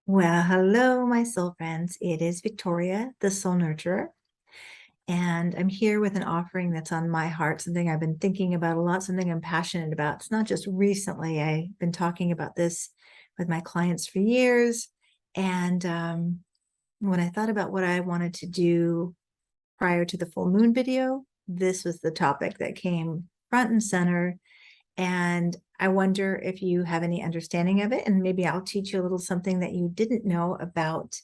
Well, hello, my soul friends. It is Victoria, the soul nurturer, and I'm here with an offering that's on my heart, something I've been thinking about a lot, something I'm passionate about. It's not just recently. I've been talking about this with my clients for years. And when I thought about what I wanted to do prior to the full moon video, this was the topic that came front and center. And I wonder if you have any understanding of it, and maybe I'll teach you a little something that you didn't know about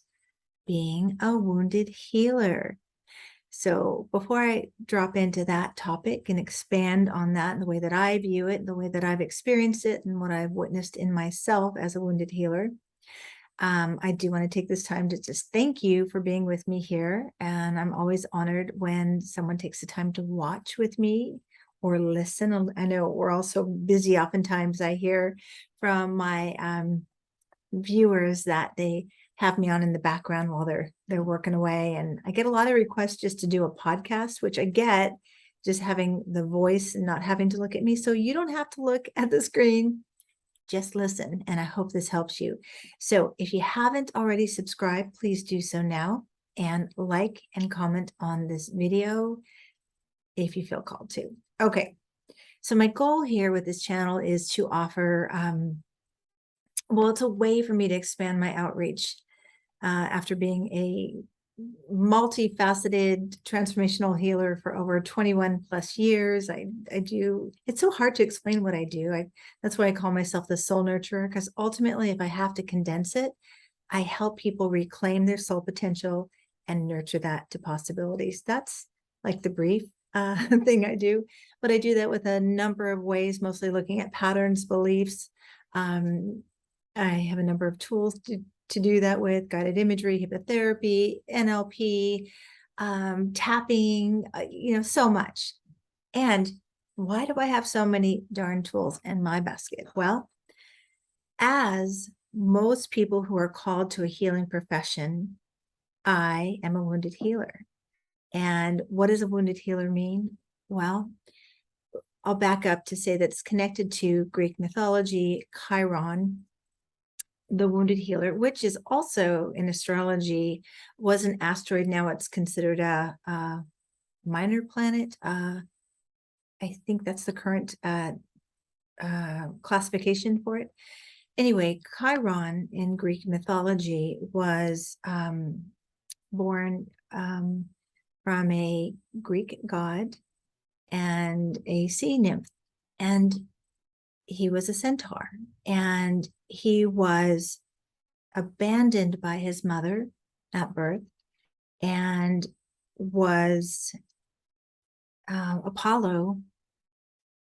being a wounded healer. So before I drop into that topic and expand on that and the way that I view it, the way that I've experienced it, and what I've witnessed in myself as a wounded healer, I do want to take this time to just thank you for being with me here. And I'm always honored when someone takes the time to watch with me or listen. I know we're all so busy. Oftentimes I hear from my viewers that they have me on in the background while they're working away, and I get a lot of requests just to do a podcast, which I get, just having the voice and not having to look at me. So you don't have to look at the screen, just listen, and I hope this helps you. So if you haven't already subscribed, please do so now, and like and comment on this video if you feel called to. Okay, so my goal here with this channel is to offer well, it's a way for me to expand my outreach after being a multifaceted transformational healer for over 21 plus years. I do, it's so hard to explain what I do. That's why I call myself the soul nurturer, because ultimately, if I have to condense it, I help people reclaim their soul potential and nurture that to possibilities. That's like the brief thing I do, but I do that with a number of ways, mostly looking at patterns, beliefs. I have a number of tools to do that with: guided imagery, hypnotherapy, NLP, tapping, so much. And why do I have so many darn tools in my basket? Well, as most people who are called to a healing profession, I am a wounded healer. And what does a wounded healer mean? Well, I'll back up to say that it's connected to Greek mythology, Chiron, the wounded healer, which is also in astrology, was an asteroid. Now it's considered a minor planet. I think that's the current classification for it. Anyway, Chiron in Greek mythology was born from a Greek god and a sea nymph, and he was a centaur, and he was abandoned by his mother at birth, and was Apollo,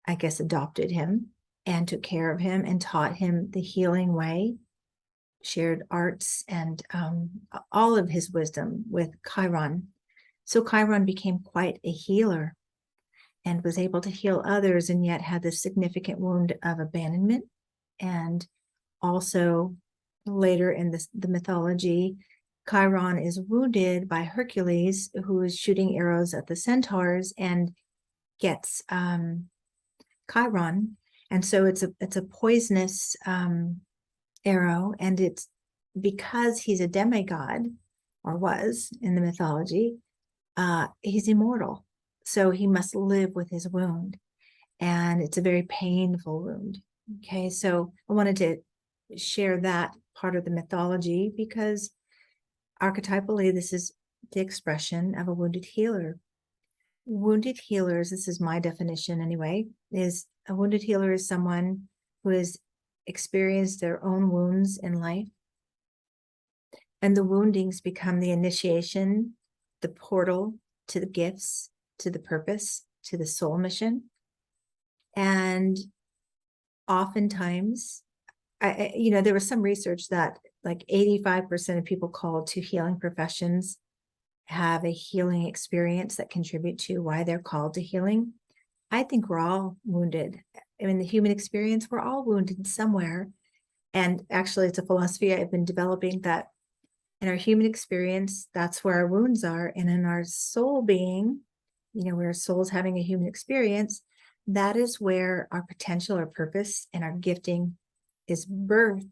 I guess, adopted him and took care of him and taught him the healing way, shared arts and all of his wisdom with Chiron. So Chiron became quite a healer and was able to heal others, and yet had this significant wound of abandonment. And also later in the mythology, Chiron is wounded by Hercules, who is shooting arrows at the centaurs, and gets Chiron. And so it's a poisonous arrow, and it's because he's a demigod, or was in the mythology, he's immortal. So he must live with his wound, and it's a very painful wound. Okay, so I wanted to share that part of the mythology because archetypally, this is the expression of a wounded healer. Wounded healers, this is my definition anyway, is a wounded healer is someone who has experienced their own wounds in life, and the woundings become the initiation, the portal to the gifts, to the purpose, to the soul mission. And oftentimes, there was some research that like 85% of people called to healing professions have a healing experience that contribute to why they're called to healing. I think we're all wounded. In the human experience, we're all wounded somewhere. And actually, it's a philosophy I've been developing, that in our human experience, that's where our wounds are. And in our soul being, where our soul's having a human experience, that is where our potential, our purpose, and our gifting is birthed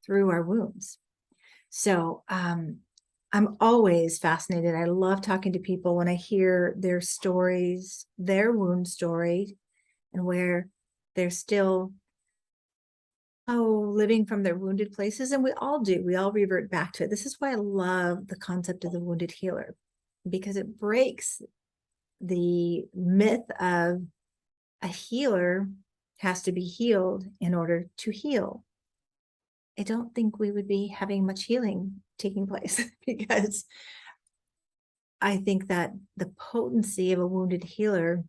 through our wounds. So I'm always fascinated. I love talking to people when I hear their stories, their wound story, and where they're still living from their wounded places. And we all do. We all revert back to it. This is why I love the concept of the wounded healer, because it breaks the myth of a healer has to be healed in order to heal. I don't think we would be having much healing taking place because I think that the potency of a wounded healer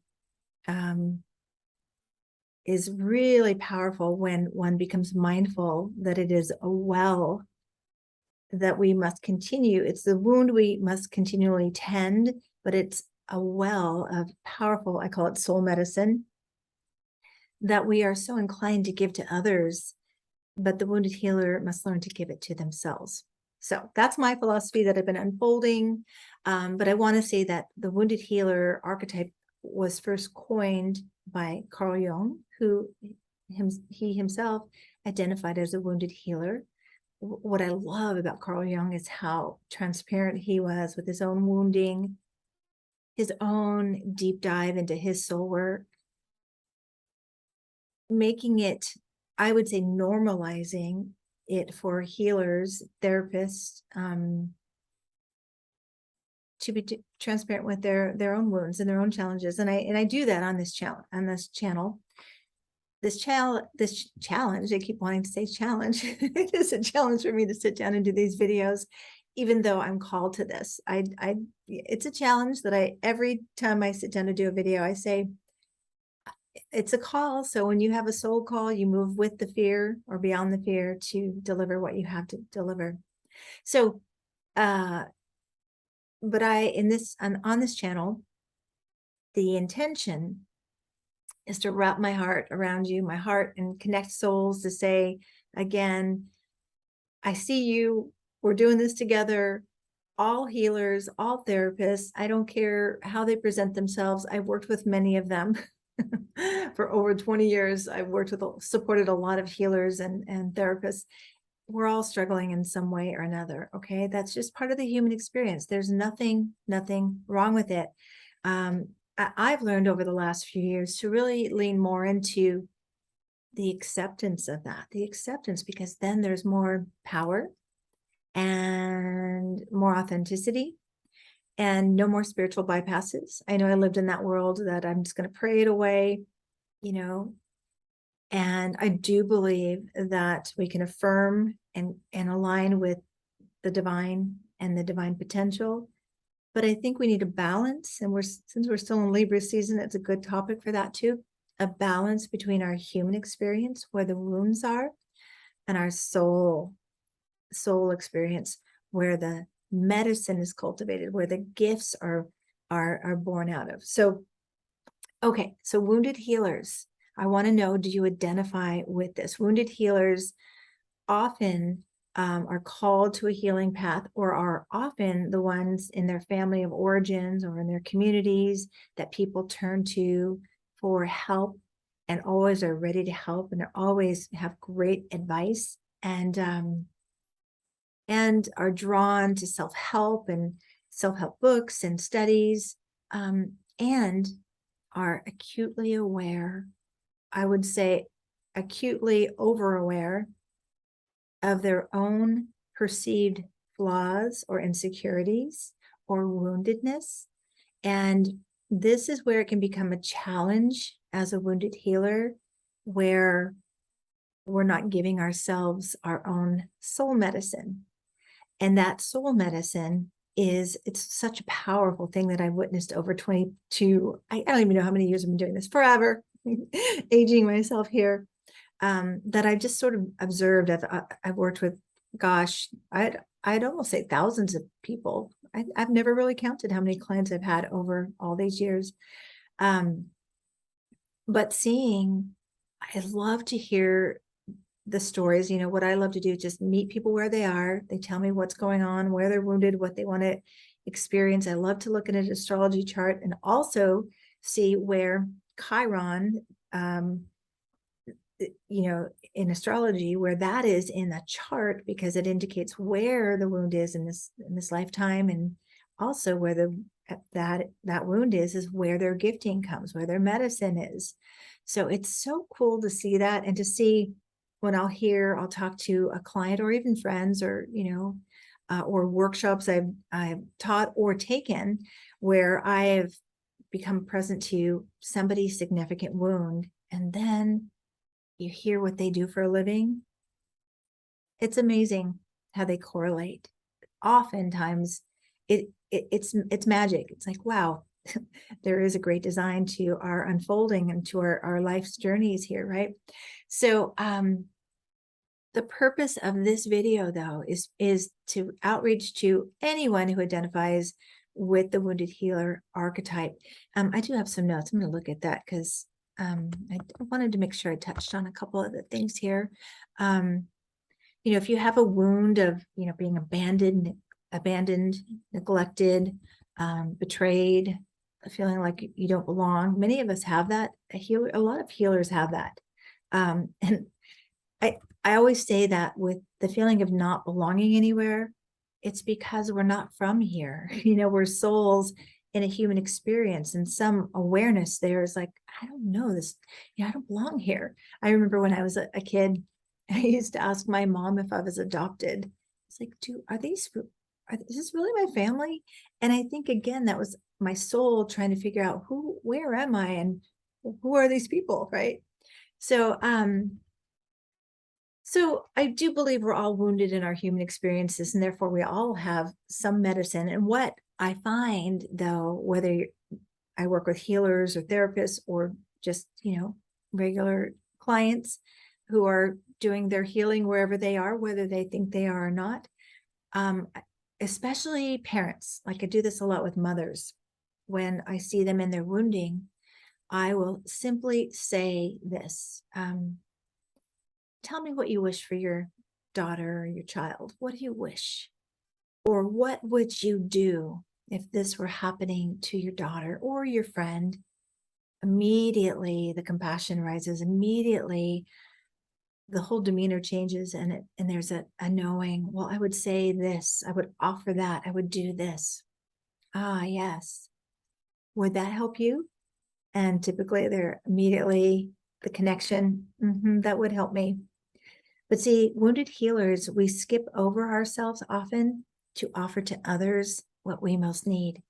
is really powerful when one becomes mindful that it is a well that we must continue. It's the wound we must continually tend, but it's a well of powerful, I call it soul medicine, that we are so inclined to give to others, but the wounded healer must learn to give it to themselves. So that's my philosophy that I've been unfolding. But I want to say that the wounded healer archetype was first coined by Carl Jung, who he himself identified as a wounded healer. What I love about Carl Jung is how transparent he was with his own wounding, his own deep dive into his soul work, making it, I would say, normalizing it for healers, therapists, to be transparent with their own wounds and their own challenges. And I do that on this channel. This challenge, I keep wanting to say challenge. It is a challenge for me to sit down and do these videos, even though I'm called to this. It's a challenge that every time I sit down to do a video, I say, it's a call. So when you have a soul call, you move with the fear or beyond the fear to deliver what you have to deliver. So, but on this channel, the intention is to wrap my heart around you, my heart, and connect souls to say, again, I see you, we're doing this together, all healers, all therapists. I don't care how they present themselves. I've worked with many of them for over 20 years. I've supported a lot of healers and therapists. We're all struggling in some way or another. Okay. That's just part of the human experience. There's nothing wrong with it. I've learned over the last few years to really lean more into the acceptance of that, because then there's more power and more authenticity and no more spiritual bypasses. I know I lived in that world that I'm just going to pray it away, and I do believe that we can affirm and align with the divine and the divine potential. But I think we need a balance, and since we're still in Libra season, it's a good topic for that too. A balance between our human experience, where the wounds are, and our soul experience, where the medicine is cultivated, where the gifts are born out of. So, okay, so wounded healers. I want to know, do you identify with this? Wounded healers often are called to a healing path, or are often the ones in their family of origins or in their communities that people turn to for help, and always are ready to help, and they always have great advice, and are drawn to self-help and self-help books and studies, and are acutely aware, I would say acutely over-aware of their own perceived flaws or insecurities or woundedness. And this is where it can become a challenge as a wounded healer, where we're not giving ourselves our own soul medicine. And that soul medicine it's such a powerful thing that I've witnessed over 22, I don't even know how many years I've been doing this, forever, aging myself here. That I've just sort of observed. I've worked with, gosh, I'd almost say thousands of people. I've never really counted how many clients I've had over all these years. But I love to hear the stories. What I love to do is just meet people where they are. They tell me what's going on, where they're wounded, what they want to experience. I love to look at an astrology chart and also see where Chiron, you know, in astrology, where that is in the chart, because it indicates where the wound is in this lifetime, and also where that wound is where their gifting comes, where their medicine is. So it's so cool to see that, and to see when I'll talk to a client or even friends, or or workshops I've taught or taken, where I have become present to somebody's significant wound, and then you hear what they do for a living. It's amazing how they correlate. Oftentimes it's magic. It's like, wow, there is a great design to our unfolding and to our life's journeys here, right? So the purpose of this video, though, is to outreach to anyone who identifies with the wounded healer archetype. I do have some notes. I'm going to look at that because I wanted to make sure I touched on a couple of the things here. If you have a wound of, being abandoned, neglected, betrayed, feeling like you don't belong, many of us have that. A lot of healers have that. And I always say that with the feeling of not belonging anywhere, it's because we're not from here. We're souls in a human experience, and some awareness there is like, I don't know this, I don't belong here. I remember when I was a kid, I used to ask my mom if I was adopted. It's like, is this really my family? And I think, again, that was my soul trying to figure out where am I, and who are these people, right? So I do believe we're all wounded in our human experiences, and therefore we all have some medicine. And what I find, though, whether I work with healers or therapists or just, regular clients who are doing their healing wherever they are, whether they think they are or not, especially parents, like I do this a lot with mothers. When I see them in their wounding, I will simply say this. Tell me what you wish for your daughter or your child. What do you wish? Or what would you do if this were happening to your daughter or your friend? Immediately, the compassion rises. Immediately, the whole demeanor changes, and there's a knowing, well, I would say this, I would offer that, I would do this. Ah, yes. Would that help you? And typically, they're immediately the connection. That would help me. But see, wounded healers, we skip over ourselves often to offer to others what we most need.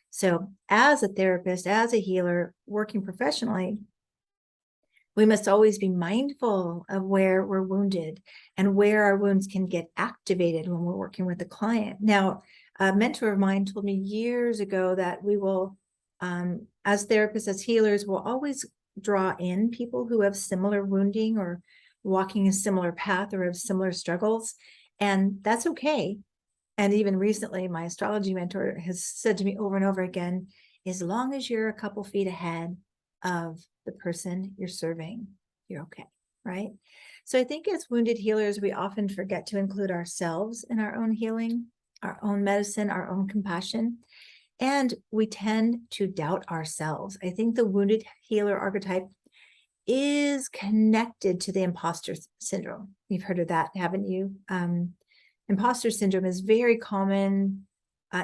So as a therapist, as a healer, working professionally, we must always be mindful of where we're wounded and where our wounds can get activated when we're working with a client. Now, a mentor of mine told me years ago that we will, as therapists, as healers, we'll always draw in people who have similar wounding or walking a similar path or have similar struggles, and that's okay. And even recently, my astrology mentor has said to me over and over again, as long as you're a couple feet ahead of the person you're serving, you're okay, right? So I think as wounded healers, we often forget to include ourselves in our own healing, our own medicine, our own compassion, and we tend to doubt ourselves. I think the wounded healer archetype is connected to the imposter syndrome. You've heard of that, haven't you? Imposter syndrome is very common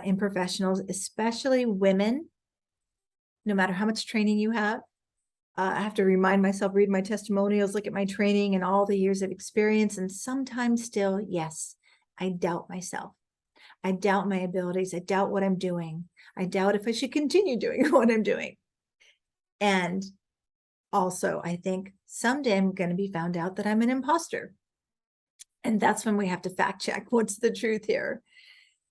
in professionals, especially women, no matter how much training you have. I have to remind myself, read my testimonials, look at my training and all the years of experience. And sometimes still, yes, I doubt myself. I doubt my abilities. I doubt what I'm doing. I doubt if I should continue doing what I'm doing. And also, I think someday I'm going to be found out that I'm an imposter. And that's when we have to fact check what's the truth here.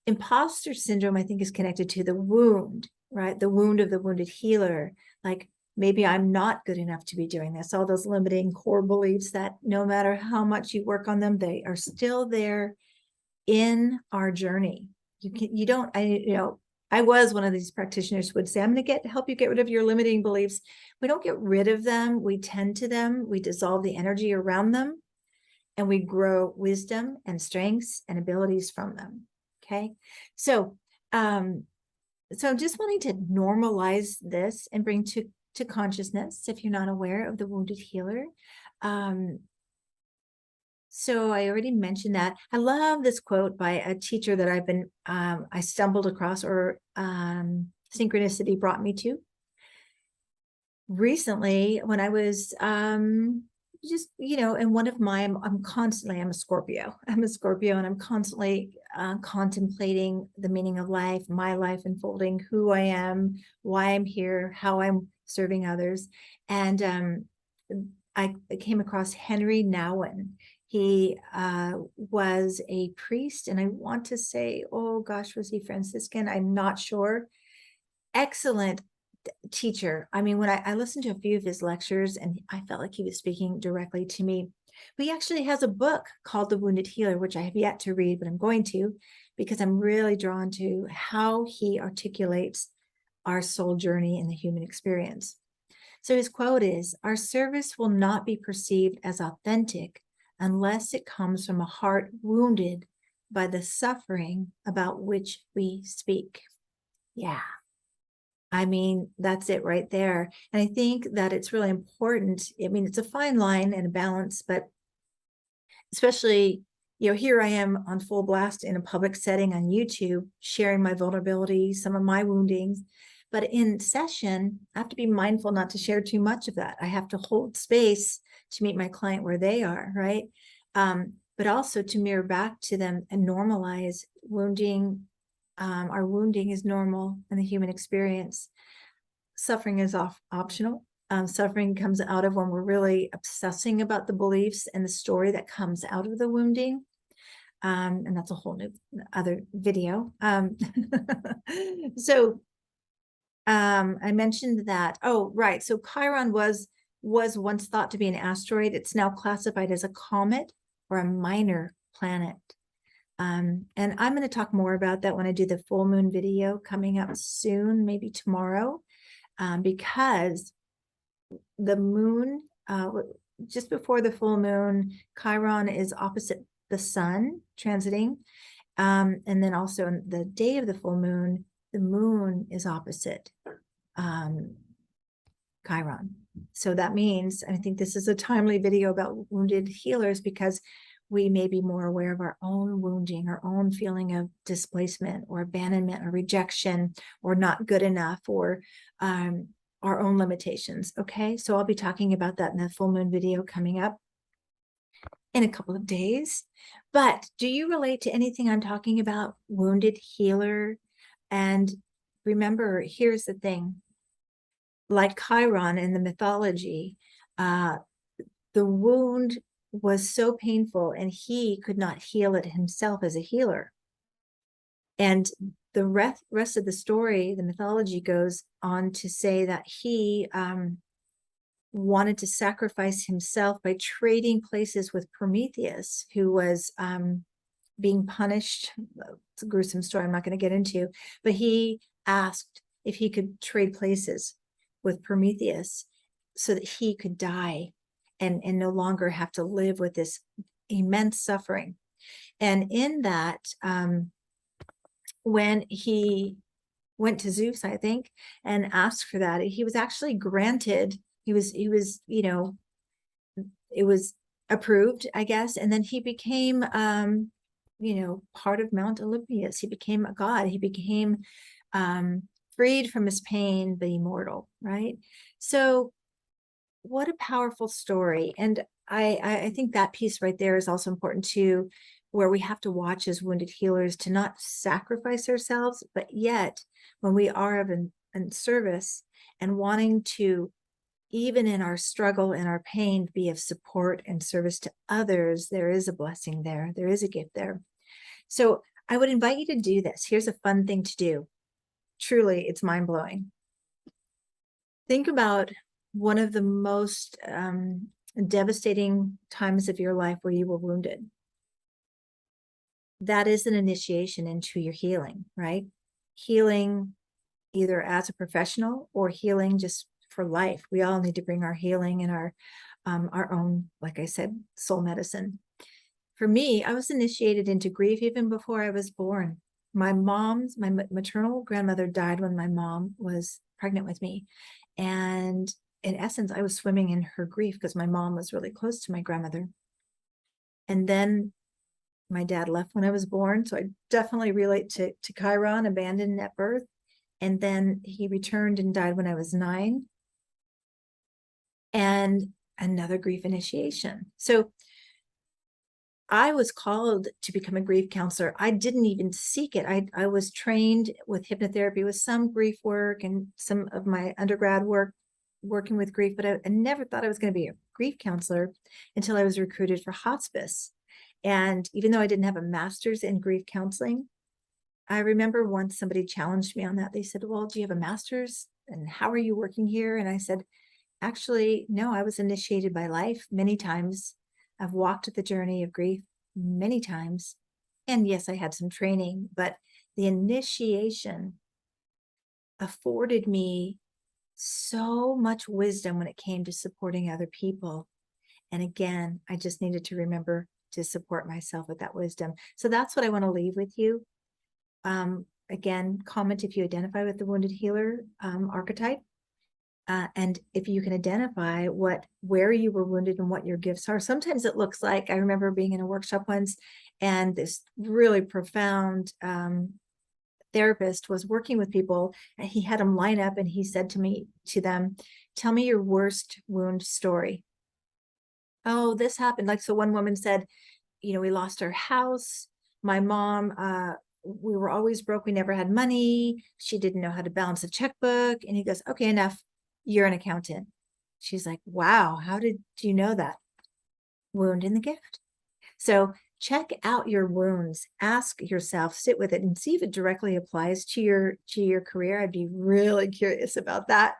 Imposter syndrome, I think, is connected to the wound, right? The wound of the wounded healer. Like, maybe I'm not good enough to be doing this. All those limiting core beliefs that no matter how much you work on them, they are still there in our journey. I was one of these practitioners who would say, I'm going to help you get rid of your limiting beliefs. We don't get rid of them. We tend to them. We dissolve the energy around them, and we grow wisdom and strengths and abilities from them. Okay. So just wanting to normalize this and bring to consciousness, if you're not aware of the wounded healer, So I already mentioned that. I love this quote by a teacher that I stumbled across, or synchronicity brought me to recently when I was just, and one of my, I'm a Scorpio. I'm a Scorpio, and I'm constantly contemplating the meaning of life, my life unfolding, who I am, why I'm here, how I'm serving others. And I came across Henry Nouwen. He was a priest, and I want to say, oh gosh, was he Franciscan? I'm not sure. Excellent teacher. I mean, when I listened to a few of his lectures, and I felt like he was speaking directly to me. But he actually has a book called The Wounded Healer, which I have yet to read, but I'm going to, because I'm really drawn to how he articulates our soul journey in the human experience. So his quote is, "Our service will not be perceived as authentic unless it comes from a heart wounded by the suffering about which we speak." Yeah. I mean, that's it right there. And I think that it's really important. I mean, it's a fine line and a balance, but especially, here I am on full blast in a public setting on YouTube, sharing my vulnerability, some of my woundings. But in session, I have to be mindful not to share too much of that. I have to hold space to meet my client where they are, right? But also to mirror back to them and normalize wounding. Our wounding is normal in the human experience. Suffering is optional. Suffering comes out of when we're really obsessing about the beliefs and the story that comes out of the wounding. And that's a whole new other video. So I mentioned that. Oh, right. So Chiron was once thought to be an asteroid. It's now classified as a comet or a minor planet. And I'm going to talk more about that when I do the full moon video coming up soon, maybe tomorrow, because the moon, just before the full moon, Chiron is opposite the sun transiting. And then also on the day of the full moon, the moon is opposite Chiron. So that means, I think this is a timely video about wounded healers, because we may be more aware of our own wounding, our own feeling of displacement or abandonment or rejection or not good enough, or our own limitations. Okay, so I'll be talking about that in the full moon video coming up in a couple of days. But do you relate to anything I'm talking about, wounded healer? And remember, here's the thing, like Chiron in the mythology, the wound was so painful and he could not heal it himself as a healer. And the rest of the story, the mythology goes on to say that he wanted to sacrifice himself by trading places with Prometheus, who was being punished. It's a gruesome story I'm not going to get into, but he asked if he could trade places with Prometheus so that he could die and no longer have to live with this immense suffering. And in that, when he went to Zeus, I think, and asked for that, he was actually granted. He was, it was approved, I guess. And then he became, part of Mount Olympus. He became a god. He became freed from his pain, but immortal, right? So what a powerful story. And I think that piece right there is also important too, where we have to watch as wounded healers to not sacrifice ourselves, but yet when we are in service and wanting to, even in our struggle and our pain, be of support and service to others, there is a blessing there. There is a gift there. So I would invite you to do this. Here's a fun thing to do. Truly, it's mind-blowing. Think about one of the most devastating times of your life where you were wounded. That is an initiation into your healing, right? Healing either as a professional or healing just for life. We all need to bring our healing and our own, like I said, soul medicine. For me, I was initiated into grief even before I was born. My maternal grandmother died when my mom was pregnant with me. And in essence, I was swimming in her grief because my mom was really close to my grandmother. And then my dad left when I was born. So I definitely relate to Chiron, abandoned at birth. And then he returned and died when I was 9. And another grief initiation. So I was called to become a grief counselor. I didn't even seek it. I was trained with hypnotherapy, with some grief work and some of my undergrad work working with grief, but I never thought I was going to be a grief counselor until I was recruited for hospice. And even though I didn't have a master's in grief counseling, I remember once somebody challenged me on that. They said, well, do you have a master's? And how are you working here? And I said, actually, no, I was initiated by life many times. I've walked the journey of grief many times. And yes, I had some training, but the initiation afforded me so much wisdom when it came to supporting other people. And again, I just needed to remember to support myself with that wisdom. So that's what I want to leave with you. Again, comment if you identify with the wounded healer archetype. And if you can identify where you were wounded and what your gifts are. Sometimes it looks like, I remember being in a workshop once, and this really profound therapist was working with people, and he had them line up, and he said to them, tell me your worst wound story. Oh, this happened. Like, so one woman said, we lost our house. My mom, we were always broke. We never had money. She didn't know how to balance a checkbook. And he goes, okay, enough. You're an accountant. She's like, wow, how did you know that? Wound in the gift. So check out your wounds, ask yourself, sit with it, and see if it directly applies to your career. I'd be really curious about that.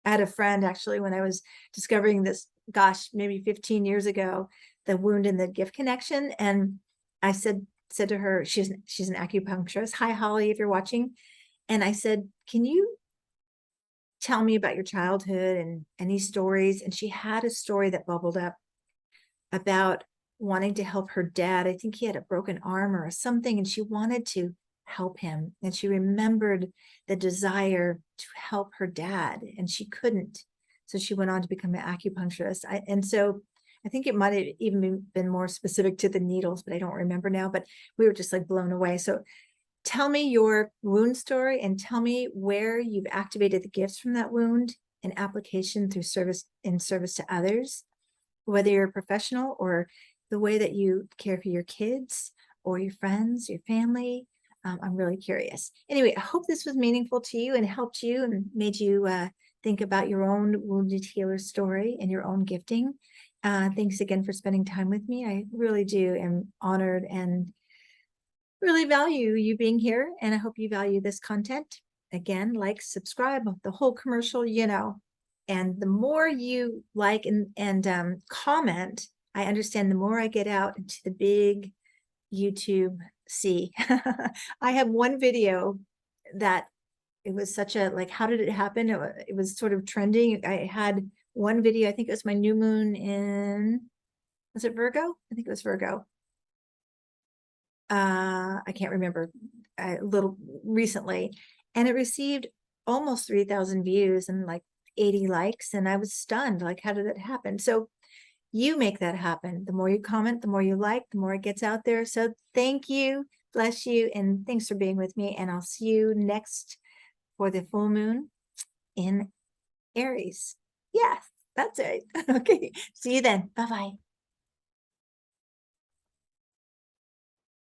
I had a friend, actually, when I was discovering this, gosh, maybe 15 years ago, the wound in the gift connection. And I said to her, she's an acupuncturist. Hi, Holly, if you're watching. And I said, can you tell me about your childhood and any stories? And she had a story that bubbled up about wanting to help her dad. I think he had a broken arm or something, and she wanted to help him. And she remembered the desire to help her dad, and she couldn't. So she went on to become an acupuncturist. And so I think it might have even been more specific to the needles, but I don't remember now. But we were just like blown away. So tell me your wound story and tell me where you've activated the gifts from that wound in application through service to others, whether you're a professional or the way that you care for your kids or your friends, your family. I'm really curious. Anyway, I hope this was meaningful to you and helped you and made you think about your own wounded healer story and your own gifting. Thanks again for spending time with me. I really do am honored and really value you being here. And I hope you value this content. Again, like, subscribe, the whole commercial, and the more you like and comment, I understand the more I get out into the big YouTube sea. I have one video that it was such a, like, how did it happen? It was sort of trending. I had one video, I think it was my new moon was it Virgo? I think it was Virgo. I can't remember, a little recently, and it received almost 3,000 views and like 80 likes. And I was stunned. Like, how did that happen? So you make that happen. The more you comment, the more you like, the more it gets out there. So thank you, bless you, and thanks for being with me. And I'll see you next for the full moon in Aries. Yes, that's it. Okay, see you then. Bye-bye.